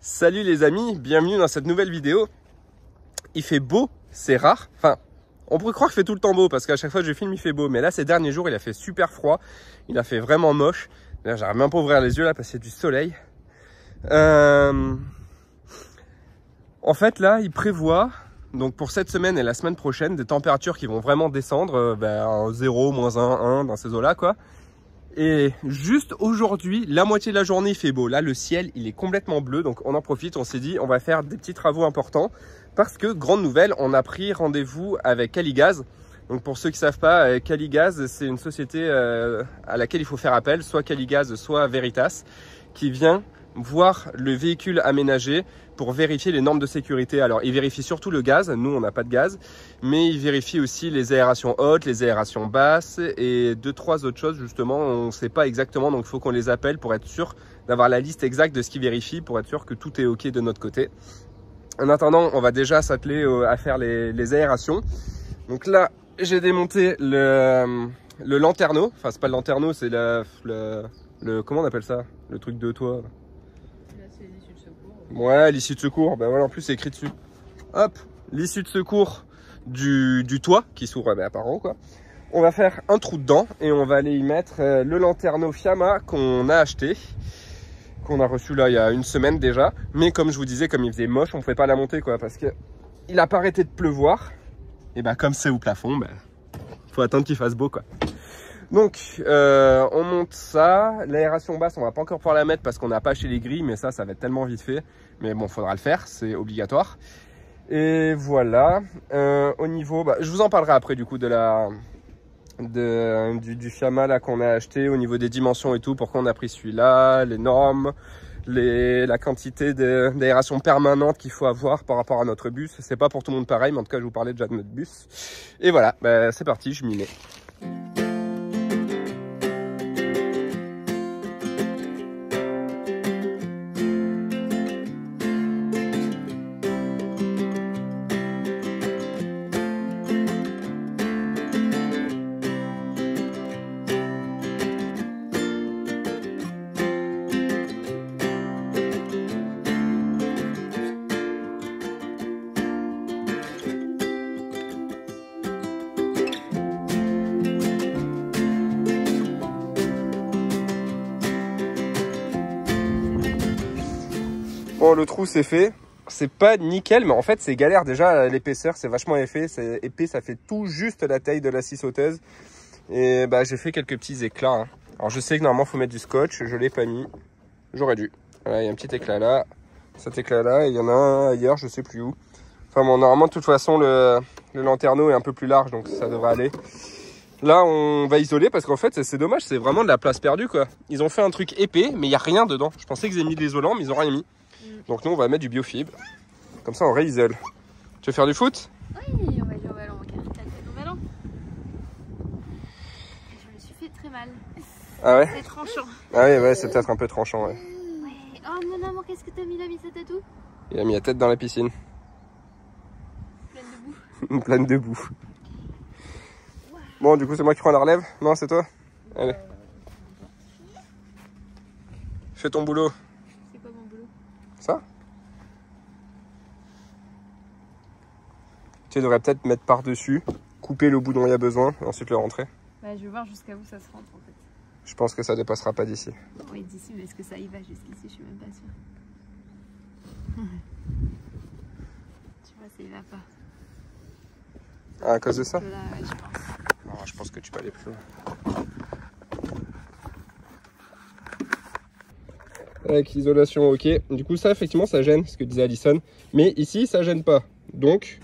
Salut les amis, bienvenue dans cette nouvelle vidéo. Il fait beau, c'est rare. Enfin, on pourrait croire qu'il fait tout le temps beau parce qu'à chaque fois que je filme, il fait beau. Mais là, ces derniers jours, il a fait super froid. Il a fait vraiment moche. J'arrive même pas à ouvrir les yeux là parce qu'il y a du soleil. En fait, là, il prévoit, donc pour cette semaine et la semaine prochaine, des températures qui vont vraiment descendre en 0, -1, 1 dans ces eaux-là, quoi. Et juste aujourd'hui, la moitié de la journée, il fait beau. Là, le ciel, il est complètement bleu. Donc, on en profite. On s'est dit, on va faire des petits travaux importants. Parce que, grande nouvelle, on a pris rendez-vous avec Caligaz. Donc, pour ceux qui ne savent pas, Caligaz, c'est une société à laquelle il faut faire appel. Soit Caligaz, soit Veritas, qui vient voir le véhicule aménagé pour vérifier les normes de sécurité. Alors, il vérifie surtout le gaz. Nous, on n'a pas de gaz. Mais il vérifie aussi les aérations hautes, les aérations basses et 2-3 autres choses, justement. On ne sait pas exactement, donc il faut qu'on les appelle pour être sûr d'avoir la liste exacte de ce qu'ils vérifient, pour être sûr que tout est OK de notre côté. En attendant, on va déjà s'atteler à faire les aérations. Donc là, j'ai démonté le lanterneau. Enfin, c'est pas le lanterneau, c'est le comment on appelle ça? Le truc de toit. Ouais, l'issue de secours, ben voilà, en plus c'est écrit dessus. Hop, l'issue de secours du toit qui s'ouvre par en haut, quoi. On va faire un trou dedans et on va aller y mettre le lanterneau Fiamma qu'on a acheté, qu'on a reçu là il y a une semaine déjà. Mais comme je vous disais, comme il faisait moche, on ne pouvait pas la monter, quoi, parce que il a pas arrêté de pleuvoir. Et ben comme c'est au plafond, faut attendre qu'il fasse beau, quoi. Donc, on monte ça. L'aération basse, on va pas encore pouvoir la mettre parce qu'on n'a pas acheté les grilles, mais ça va être tellement vite fait. Mais bon, faudra le faire, c'est obligatoire. Et voilà. Au niveau, je vous en parlerai après du coup de du Fiamma là qu'on a acheté, au niveau des dimensions et tout, pourquoi on a pris celui-là, les normes, la quantité d'aération permanente qu'il faut avoir par rapport à notre bus. C'est pas pour tout le monde pareil, mais en tout cas, je vous parlais déjà de notre bus. Et voilà, c'est parti, je m'y mets. Bon, le trou c'est fait, c'est pas nickel, mais en fait c'est galère déjà, l'épaisseur c'est vachement épais, ça fait tout juste la taille de la scie sauteuse. Et j'ai fait quelques petits éclats, hein. Alors je sais que normalement il faut mettre du scotch, je l'ai pas mis, j'aurais dû. Voilà, il y a un petit éclat là, cet éclat là, et il y en a un ailleurs, je sais plus où. Enfin bon, normalement de toute façon le lanterneau est un peu plus large, donc ça devrait aller. Là on va isoler parce qu'en fait c'est dommage, c'est vraiment de la place perdue, quoi. Ils ont fait un truc épais, mais il n'y a rien dedans. Je pensais qu'ils aient mis de l'isolant, mais ils ont rien mis. Donc nous on va mettre du biofibre, comme ça on réisole. Tu veux faire du foot? Oui, on va jouer au ballon, on va la tête au ballon. Je me suis fait très mal. Ah ouais? C'est tranchant. Ah ouais, c'est peut-être un peu tranchant, ouais. Ouais. Oh mon amour, qu'est-ce que t'as mis là, sa tatou? Il a mis la tête dans la piscine. Pleine de boue. Pleine de boue. Bon, du coup c'est moi qui prends la relève? Non, c'est toi? Allez. Fais ton boulot. C'est quoi mon boulot? Ça? Tu devrais peut-être mettre par-dessus, couper le bout dont il y a besoin, et ensuite le rentrer. Je vais voir jusqu'à où ça se rentre en fait. Je pense que ça dépassera pas d'ici. Oui, d'ici, mais est-ce que ça y va jusqu'ici? Je suis même pas sûre. Tu vois, ça y va pas. Ah, à cause de ça? Là, ouais, je pense. Non, je pense que tu peux aller plus loin. Avec l'isolation, ok. Du coup, ça, effectivement, ça gêne, ce que disait Alison. Mais ici, ça gêne pas. Donc,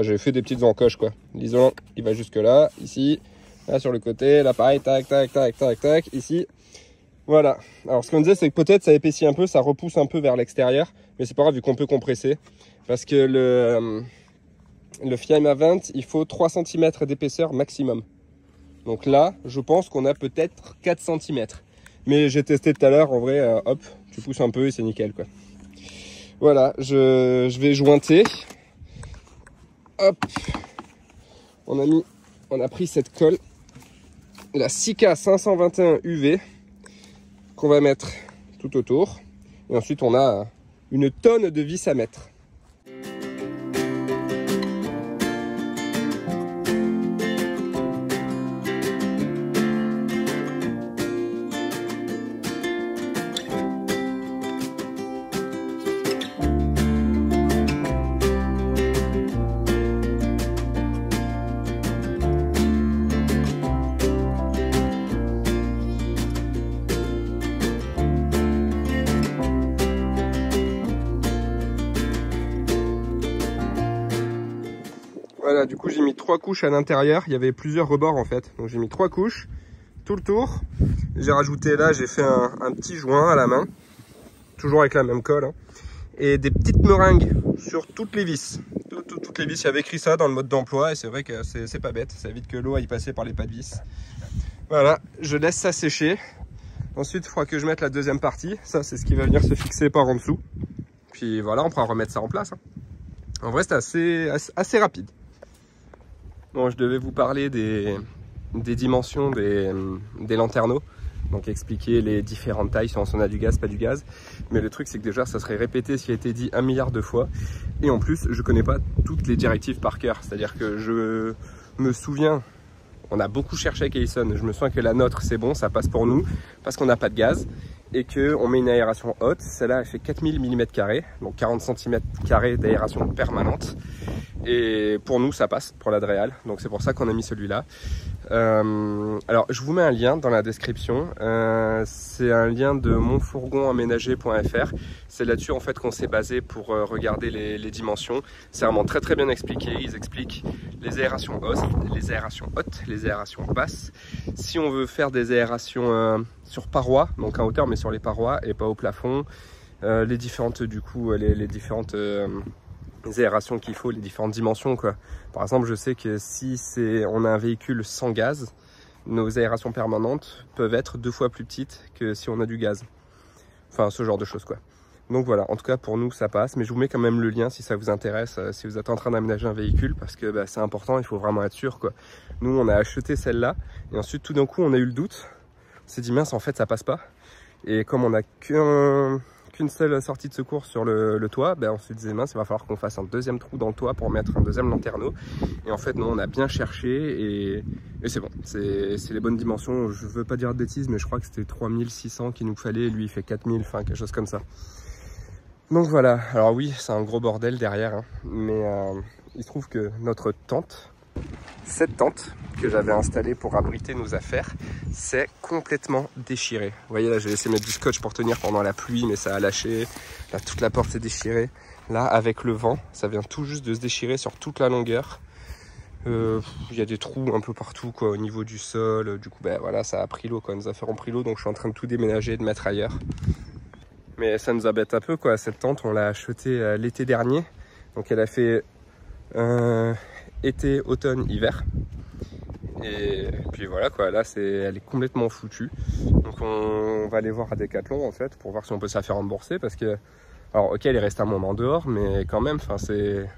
j'ai fait des petites encoches, quoi. L'isolant, il va jusque là. Ici, là, sur le côté. Là, pareil, tac, tac, tac, tac, tac. Ici, voilà. Alors, ce qu'on disait, c'est que peut-être ça épaissit un peu, ça repousse un peu vers l'extérieur. Mais c'est pas grave, vu qu'on peut compresser. Parce que le Fiamma 20, il faut 3 cm d'épaisseur maximum. Donc là, je pense qu'on a peut-être 4 cm. Mais j'ai testé tout à l'heure, en vrai, hop, tu pousses un peu et c'est nickel, quoi. Voilà, je vais jointer. Hop, on a pris cette colle, la Sika 521 UV, qu'on va mettre tout autour. Et ensuite, on a une tonne de vis à mettre. Voilà, du coup j'ai mis 3 couches à l'intérieur, il y avait plusieurs rebords en fait, donc j'ai mis 3 couches, tout le tour. J'ai rajouté là, j'ai fait un petit joint à la main, toujours avec la même colle, hein, et des petites meringues sur toutes les vis. Toutes les vis, il y avait écrit ça dans le mode d'emploi, et c'est vrai que c'est pas bête, ça évite que l'eau aille passer par les pas de vis. Voilà, je laisse ça sécher. Ensuite, il faudra que je mette la deuxième partie, ça c'est ce qui va venir se fixer par en dessous. Puis voilà, on pourra remettre ça en place, hein. En vrai, c'était assez rapide. Bon, je devais vous parler des dimensions des lanterneaux, donc expliquer les différentes tailles, si on a du gaz, pas du gaz. Mais le truc, c'est que déjà, ça serait répété ce qui a été dit 1 milliard de fois. Et en plus, je connais pas toutes les directives par cœur. C'est-à-dire que je me souviens, on a beaucoup cherché avec Aeson, je me souviens que la nôtre, c'est bon, ça passe pour nous, parce qu'on n'a pas de gaz. Et qu'on met une aération haute, celle-là elle fait 4000 mm², donc 40 cm² d'aération permanente. Et pour nous ça passe pour la Dreal, donc c'est pour ça qu'on a mis celui-là. Alors je vous mets un lien dans la description, c'est un lien de monfourgonaménager.fr. C'est là-dessus en fait qu'on s'est basé pour regarder les dimensions. C'est vraiment très très bien expliqué, ils expliquent les aérations hautes, les aérations basses. Si on veut faire des aérations sur parois, donc en hauteur mais sur les parois et pas au plafond, les différentes du coup les différentes aérations qu'il faut, les différentes dimensions quoi. Par exemple, je sais que si on a un véhicule sans gaz, nos aérations permanentes peuvent être 2 fois plus petites que si on a du gaz. Enfin, ce genre de choses quoi. Donc voilà, en tout cas pour nous ça passe, mais je vous mets quand même le lien si ça vous intéresse, si vous êtes en train d'aménager un véhicule, parce que bah, c'est important, il faut vraiment être sûr quoi. Nous on a acheté celle-là, et ensuite tout d'un coup on a eu le doute, on s'est dit mince en fait ça passe pas, et comme on n'a qu'une seule sortie de secours sur le toit, ben on se disait mince il va falloir qu'on fasse un deuxième trou dans le toit pour mettre un deuxième lanterneau. Et en fait non, on a bien cherché et c'est bon, c'est les bonnes dimensions. Je veux pas dire de bêtises, mais je crois que c'était 3600 qu'il nous fallait, et lui il fait 4000, enfin quelque chose comme ça. Donc voilà, alors oui c'est un gros bordel derrière, hein, mais il se trouve que notre tente, cette tente que j'avais installée pour abriter nos affaires, c'est complètement déchiré. Vous voyez là, j'ai essayé de mettre du scotch pour tenir pendant la pluie, mais ça a lâché. Là, toute la porte s'est déchirée. Là, avec le vent, ça vient tout juste de se déchirer sur toute la longueur. Il y a des trous un peu partout, quoi, au niveau du sol. Du coup, ben voilà, ça a pris l'eau, quoi. Nos affaires ont pris l'eau, donc je suis en train de tout déménager et de mettre ailleurs. Mais ça nous embête un peu, quoi. Cette tente, on l'a achetée l'été dernier. Donc, elle a fait été, automne, hiver. Et puis voilà quoi, là elle est complètement foutue. Donc on va aller voir à Decathlon en fait pour voir si on peut se la faire rembourser, parce que alors ok elle est restée un moment dehors, mais quand même c'est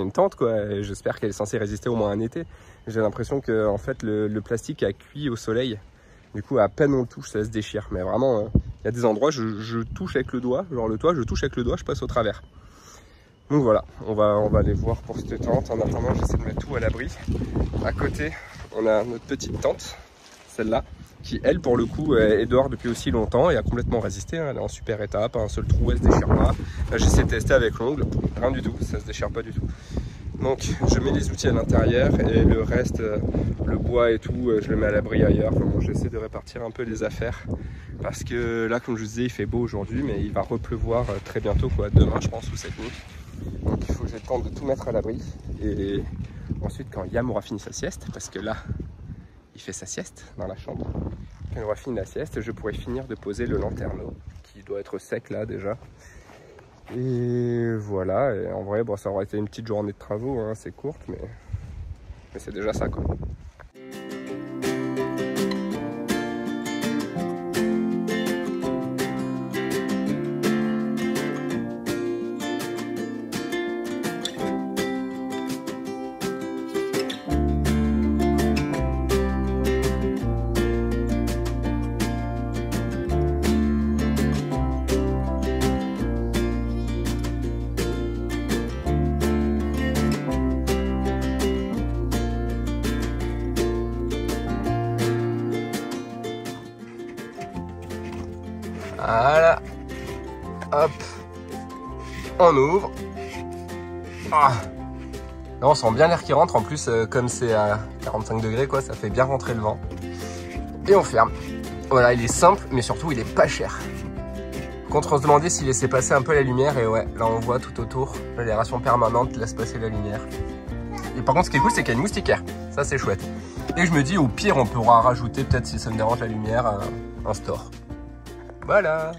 une tente quoi, et j'espère qu'elle est censée résister au moins un été. J'ai l'impression que en fait le plastique a cuit au soleil, du coup à peine on le touche ça se déchire. Mais vraiment il y a des endroits je touche avec le doigt, genre le toit je touche avec le doigt, je passe au travers. Donc voilà, on va aller voir pour cette tente. En attendant, j'essaie de mettre tout à l'abri. À côté, on a notre petite tente, celle-là, qui elle, pour le coup, est dehors depuis aussi longtemps et a complètement résisté. Hein. Elle est en super état, pas un seul trou, elle se déchire pas. Là, j'essaie de tester avec l'ongle, rien du tout, ça se déchire pas du tout. Donc, je mets les outils à l'intérieur et le reste, le bois et tout, je le mets à l'abri ailleurs. Enfin, bon, j'essaie de répartir un peu les affaires parce que là, comme je vous disais, il fait beau aujourd'hui, mais il va repleuvoir très bientôt, quoi, demain, je pense, ou cette nuit. Donc il faut que j'ai le temps de tout mettre à l'abri. Et ensuite quand Yam aura fini sa sieste, parce que là il fait sa sieste dans la chambre, quand il aura fini la sieste, je pourrai finir de poser le lanterneau qui doit être sec là déjà. Et voilà, et en vrai bon, ça aura été une petite journée de travaux, hein, c'est courte mais c'est déjà ça quoi. Hop. On ouvre. Ah. Là, on sent bien l'air qui rentre. En plus, comme c'est à 45 degrés, quoi, ça fait bien rentrer le vent. Et on ferme. Voilà, il est simple, mais surtout, il est pas cher. Contre, on se demandait s'il laissait passer un peu la lumière. Et ouais, là, on voit tout autour. L'aération permanente laisse passer la lumière. Et par contre, ce qui est cool, c'est qu'il y a une moustiquaire. Ça, c'est chouette. Et je me dis, au pire, on pourra rajouter, peut-être si ça me dérange la lumière, un store. Voilà.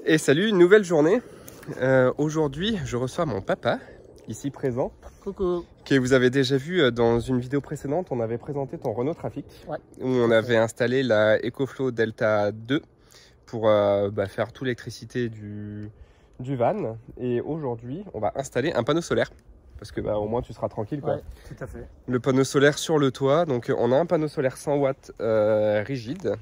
Et salut, une nouvelle journée. Aujourd'hui, je reçois mon papa, ici présent. Coucou. Que vous avez déjà vu dans une vidéo précédente. On avait présenté ton Renault Trafic. Ouais. Où on avait installé la EcoFlow Delta 2 pour faire toute l'électricité du van. Et aujourd'hui, on va installer un panneau solaire. Parce que au moins tu seras tranquille, quoi. Ouais, tout à fait. Le panneau solaire sur le toit. Donc on a un panneau solaire 100 watts rigide.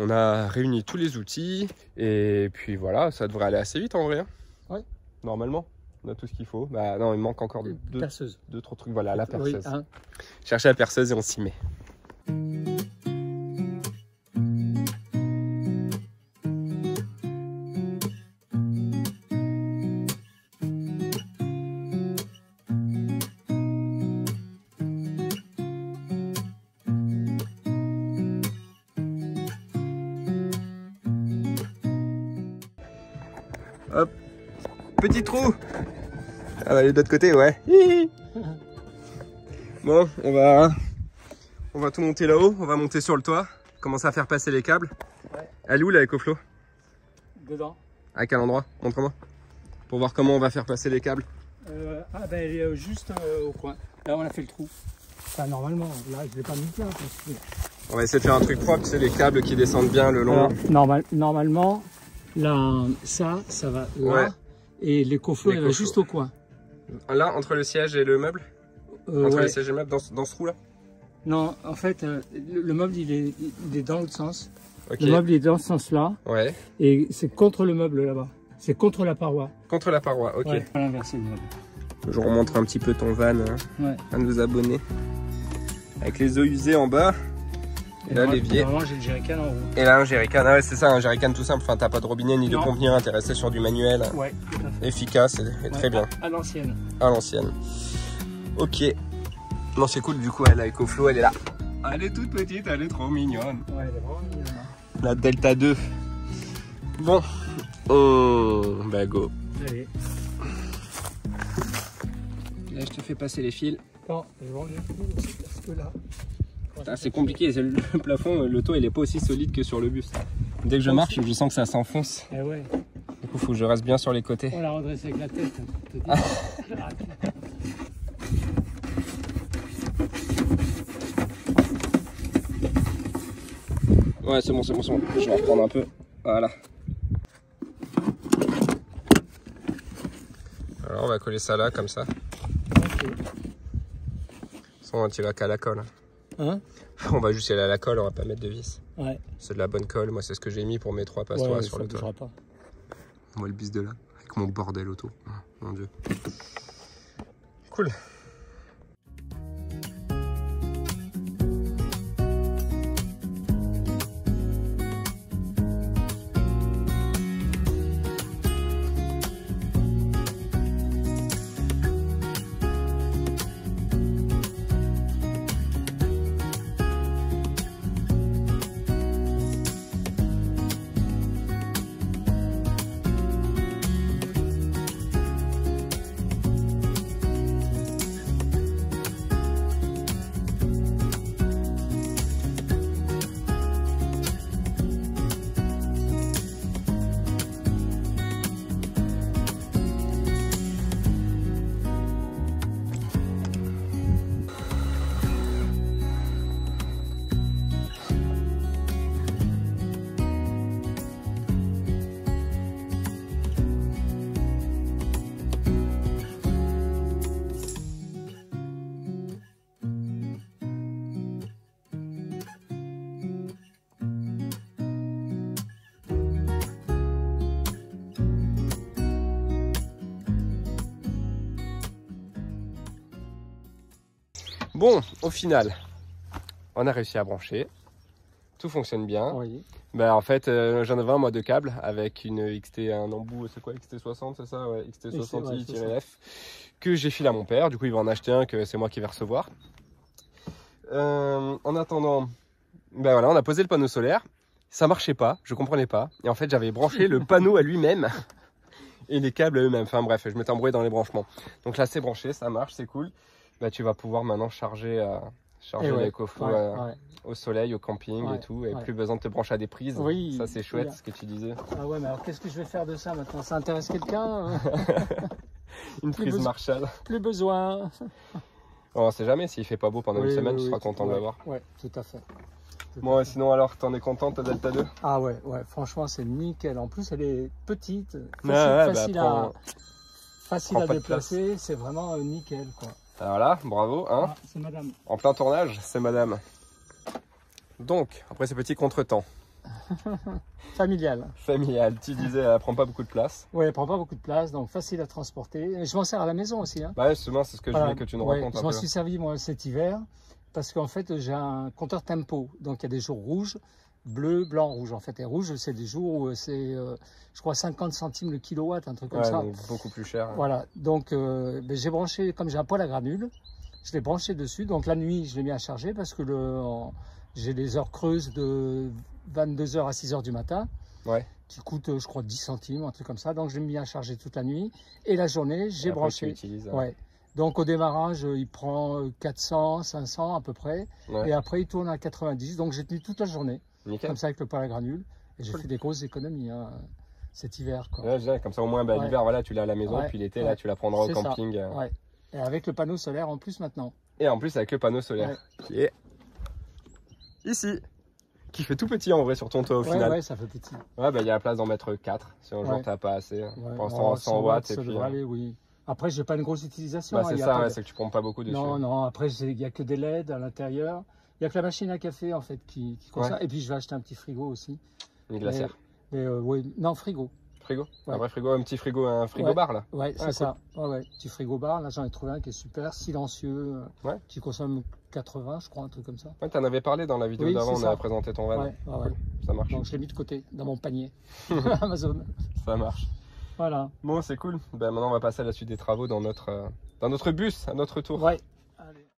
On a réuni tous les outils et puis voilà, ça devrait aller assez vite en vrai. Oui. Normalement, on a tout ce qu'il faut. Bah non, il manque encore deux, trois trucs. Voilà, la perceuse. Oui, hein. Cherchez la perceuse et on s'y met. Hop, petit trou. Ah bah, aller de l'autre côté, ouais. Bon, on va tout monter là-haut. On va monter sur le toit. Commencer à faire passer les câbles. Ouais. Elle est où la EcoFlow? Dedans. À quel endroit? Montre-moi. Pour voir comment on va faire passer les câbles. Elle est juste au coin. Là, on a fait le trou. Enfin, normalement, là, je ne l'ai pas mis là. Parce que... On va essayer de faire un truc propre, c'est les câbles qui descendent bien le long. Alors, normalement, là, ça va là. Ouais. Et l'EcoFlow, elle va juste au coin. Là, entre le siège et le meuble? Entre ouais. le siège et le meuble, dans ce trou-là? Non, en fait, le meuble, il est dans l'autre sens. Okay. Le meuble, il est dans ce sens-là. Ouais. Et c'est contre le meuble, là-bas. C'est contre la paroi. Contre la paroi, ok. Ouais, à l'inverser le meuble. Je remontre un petit peu ton van ouais. À nos abonnés. Avec les eaux usées en bas. Et là, l'évier. Normalement, j'ai le jerrycan en haut. Et là, un jerrycan. Ah ouais, c'est ça, un jerrycan tout simple. Enfin, t'as pas de robinet ni de pompe ni rien. T'es resté sur du manuel. Ouais, tout à fait. Efficace et très bien. À l'ancienne. À l'ancienne. Ok. Non, c'est cool. Du coup, la EcoFlow, elle est là. Elle est toute petite, elle est trop mignonne. Ouais, elle est vraiment mignonne. La Delta 2. Bon. Bah, go. Allez. Là, je te fais passer les fils. Attends, je vais enlever le fil aussi parce que là... C'est compliqué, le plafond, le toit il est pas aussi solide que sur le bus. Dès que je marche, je sens que ça s'enfonce. Eh ouais. Du coup, faut que je reste bien sur les côtés. On l'a redressé avec la tête. Ouais, c'est bon, c'est bon, c'est bon. Je vais reprendre un peu. Voilà. Alors, on va coller ça là, comme ça. Ok. Sans on tire qu'à la colle. Hein? On va juste y aller à la colle, on va pas mettre de vis. Ouais. C'est de la bonne colle, moi c'est ce que j'ai mis pour mes 3 passe-toits ouais, sur le toit. Pas. Moi le bis de là, avec mon bordel auto. Oh, mon dieu. Cool. Bon, au final, on a réussi à brancher. Tout fonctionne bien. Oui. Ben, en fait, j'en avais un moi de câble avec une XT, un embout, c'est quoi, XT60, c'est ça? Ouais, XT60i-F, que j'ai filé à mon père. Du coup, il va en acheter un que c'est moi qui vais recevoir. En attendant, ben voilà, on a posé le panneau solaire. Ça marchait pas, je comprenais pas. Et en fait, j'avais branché le panneau à lui-même et les câbles à eux-mêmes. Enfin bref, je m'étais embrouillé dans les branchements. Donc là, c'est branché, ça marche, c'est cool. Bah, tu vas pouvoir maintenant charger l'écofo au soleil, au camping et tout. Et plus besoin de te brancher à des prises. Oui, ça, c'est chouette, ce que tu disais. Ah ouais, mais alors qu'est-ce que je vais faire de ça maintenant? Ça intéresse quelqu'un? Une prise Marshall. Plus besoin. On ne sait jamais, s'il fait pas beau pendant une semaine, tu seras content de l'avoir. Ouais, tout à fait. Bon, sinon alors, t'en es content ta Delta 2? Ah ouais, franchement c'est nickel. En plus elle est petite, facile à déplacer, c'est vraiment nickel quoi. Alors là, bravo, hein. Ah, c'est madame. En plein tournage, c'est madame. Donc, après ces petits contretemps. Familial. Familial, tu disais, elle prend pas beaucoup de place. Oui, elle prend pas beaucoup de place, donc facile à transporter. Je m'en sers à la maison aussi. Hein. Bah justement, c'est ce que je voulais que tu nous racontes un peu. Je m'en suis servi moi cet hiver. Parce qu'en fait, j'ai un compteur tempo. Donc, il y a des jours rouges, bleu, blanc, rouge. En fait, et rouge, c'est des jours où c'est, je crois, 50 centimes le kilowatt, un truc comme ça. Donc beaucoup plus cher. Voilà. Donc, j'ai branché, comme j'ai un poêle à granules, je l'ai branché dessus. Donc, la nuit, je l'ai mis à charger parce que j'ai des heures creuses de 22h à 6h du matin. Ouais. Qui coûte, je crois, 10 centimes, un truc comme ça. Donc, je l'ai mis à charger toute la nuit. Et la journée, j'ai branché. Ouais. Donc au démarrage, il prend 400, 500 à peu près. Ouais. Et après, il tourne à 90. Donc j'ai tenu toute la journée. Nickel. Comme ça avec le poêle à granules. Et j'ai fait des grosses économies cet hiver. Quoi. Ouais, comme ça au moins l'hiver, voilà, tu l'as à la maison. Puis l'été, là, tu la prendras au camping. Ouais. Et avec le panneau solaire en plus maintenant. Et en plus avec le panneau solaire. Qui est ici. Qui fait tout petit en vrai sur ton toit au final. Ouais, ça fait petit. Ouais, il y a la place d'en mettre 4. Si un jour t'as pas assez. Pour l'instant, 100 watts. Et puis, aller, oui. Après, j'ai pas une grosse utilisation. Bah, c'est ça, c'est que tu prends pas beaucoup dessus. Non, après, il n'y a que des LED à l'intérieur. Il n'y a que la machine à café, en fait, qui consomme. Et puis, je vais acheter un petit frigo aussi. Une glacière. Non, frigo. Frigo un vrai frigo, un petit frigo, un frigo bar, là. Ouais, c'est ça. Ouais, petit frigo bar. Là, j'en ai trouvé un qui est super, silencieux, qui consomme 80, je crois, un truc comme ça. Ouais, t'en avais parlé dans la vidéo d'avant, on a présenté ton van. Ouais. Ça marche. Donc, je l'ai mis de côté, dans mon panier. Amazon. Ça marche. Voilà. Bon, c'est cool. Ben, maintenant, on va passer à la suite des travaux dans notre bus, à notre tour. Ouais. Allez.